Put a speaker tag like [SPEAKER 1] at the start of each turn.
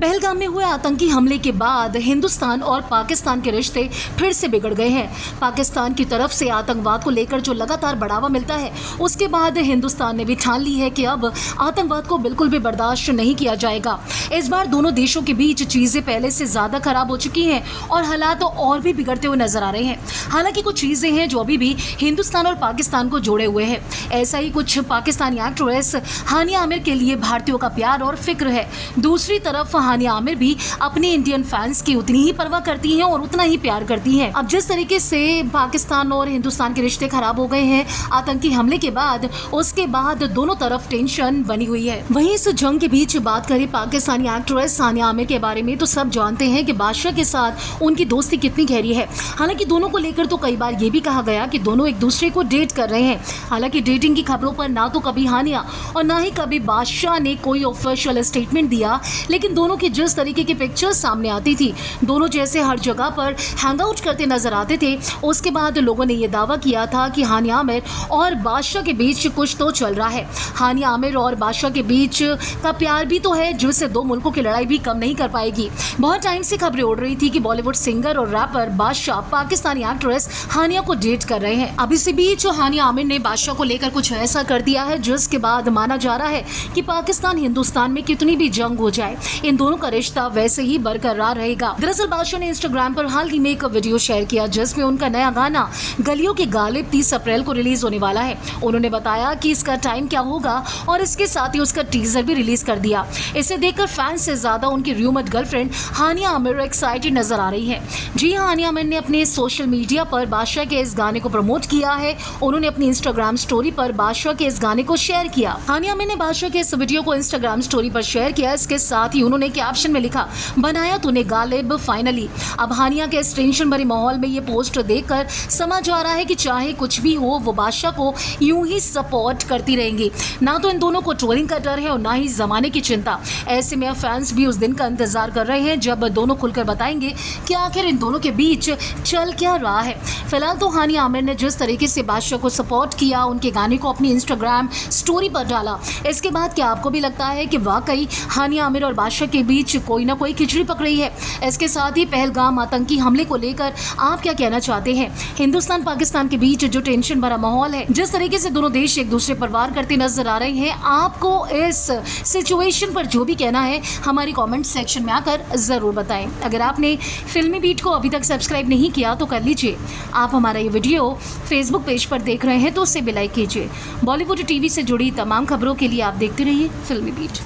[SPEAKER 1] पहलगाम में हुए आतंकी हमले के बाद हिंदुस्तान और पाकिस्तान के रिश्ते फिर से बिगड़ गए हैं। पाकिस्तान की तरफ से आतंकवाद को लेकर जो लगातार बढ़ावा मिलता है, उसके बाद हिंदुस्तान ने भी ठान ली है कि अब आतंकवाद को बिल्कुल भी बर्दाश्त नहीं किया जाएगा। इस बार दोनों देशों के बीच चीज़ें पहले से ज़्यादा खराब हो चुकी हैं और हालात और भी बिगड़ते हुए नजर आ रहे हैं। हालांकि कुछ चीज़ें हैं जो अभी भी हिंदुस्तान और पाकिस्तान को जोड़े हुए हैं। ऐसा ही कुछ पाकिस्तानी एक्ट्रेस हानिया आमिर के लिए भारतीयों का प्यार और फिक्र है। दूसरी तरफ हानिया आमिर भी अपने इंडियन फैंस की उतनी ही परवाह करती हैं और उतना ही प्यार करती हैं। अब जिस तरीके से पाकिस्तान और हिंदुस्तान के रिश्ते खराब हो गए हैं आतंकी हमले के बाद, उसके बाद दोनों तरफ टेंशन बनी हुई है। वहीं इस जंग के बीच बात करें पाकिस्तानी एक्ट्रेस हानिया आमिर के बारे में, तो सब जानते हैं कि बादशाह के साथ उनकी दोस्ती कितनी गहरी है। हालांकि दोनों को लेकर तो कई बार ये भी कहा गया कि दोनों एक दूसरे को डेट कर रहे हैं। हालांकि डेटिंग की खबरों पर ना तो कभी हानिया और ना ही कभी बादशाह ने कोई ऑफिशियल स्टेटमेंट दिया, लेकिन दोनों की जिस तरीके की पिक्चर्स सामने आती थी, दोनों जैसे हर जगह पर हैंग आउट करते नजर आते थे, उसके बाद लोगों ने यह दावा किया था कि हानिया आमिर और बादशाह के बीच कुछ तो चल रहा है। हानिया आमिर और बादशाह के बीच का प्यार भी तो है, जिससे दो मुल्कों की लड़ाई भी कम नहीं कर पाएगी। बहुत टाइम से खबरें उड़ रही थी कि बॉलीवुड सिंगर और रैपर बादशाह पाकिस्तानी एक्ट्रेस हानिया को डेट कर रहे हैं। अब इसी बीच हानिया आमिर ने बादशाह को लेकर कुछ ऐसा कर दिया है जिसके बाद माना जा रहा है कि पाकिस्तान हिंदुस्तान में कितनी भी जंग हो जाए, इन दोनों का रिश्ता वैसे ही बरकरार रहेगा। दरअसल बादशाह ने इंस्टाग्राम पर हाल ही में एक वीडियो शेयर किया जिसमें उनका नया गाना गलियों के गालिब 30 अप्रैल को रिलीज होने वाला है। उन्होंने बताया कि इसका टाइम क्या होगा और इसके साथ ही उसका टीजर भी रिलीज कर दिया। इसे देखकर फैंस से ज्यादा उनकी रूमर्ड गर्लफ्रेंड हानिया आमिर एक्साइटेड नजर आ रही है। जी हाँ, हानिया आमिर ने अपने सोशल मीडिया पर बादशाह के इस गाने को प्रमोट किया है। उन्होंने अपनी इंस्टाग्राम स्टोरी पर बादशाह के इस गाने को शेयर किया। हानिया आमिर ने बादशाह के इस वीडियो को इंस्टाग्राम स्टोरी पर शेयर किया। इसके साथ ही उन्होंने कैप्शन में लिखा, बनाया तूने गालिब फाइनली। अब हानिया के इस टेंशन भरे माहौल में ये पोस्ट देखकर समझ आ रहा है कि चाहे कुछ भी हो, वो बादशाह को यूं ही सपोर्ट करती रहेंगी। ना तो इन दोनों को ट्रोलिंग का डर है और ना ही जमाने की चिंता। ऐसे में फैंस भी उस दिन का इंतजार कर रहे हैं जब दोनों खुलकर बताएंगे कि आखिर इन दोनों के बीच चल क्या रहा है। फिलहाल तो हानिया आमिर ने जिस तरीके से बादशाह को सपोर्ट किया, उनके गाने को अपनी इंस्टाग्राम स्टोरी पर डाला, इसके बाद क्या आपको भी लगता है कि वाकई हानिया आमिर और बादशाह के बीच कोई ना कोई खिचड़ी पक रही है? इसके साथ ही पहलगाम आतंकी हमले को लेकर आप क्या कहना चाहते हैं? हिंदुस्तान पाकिस्तान के बीच जो टेंशन भरा माहौल है, जिस तरीके से दोनों देश एक दूसरे पर वार करते नजर आ रहे हैं, आपको इस सिचुएशन पर जो भी कहना है हमारी कमेंट सेक्शन में आकर जरूर बताएं। अगर आपने फिल्मी बीट को अभी तक सब्सक्राइब नहीं किया तो कर लीजिए। आप हमारा ये वीडियो फेसबुक पेज पर देख रहे हैं तो उसे भी लाइक कीजिए। बॉलीवुड टीवी से जुड़ी तमाम खबरों के लिए आप देखते रहिए फिल्मी बीट।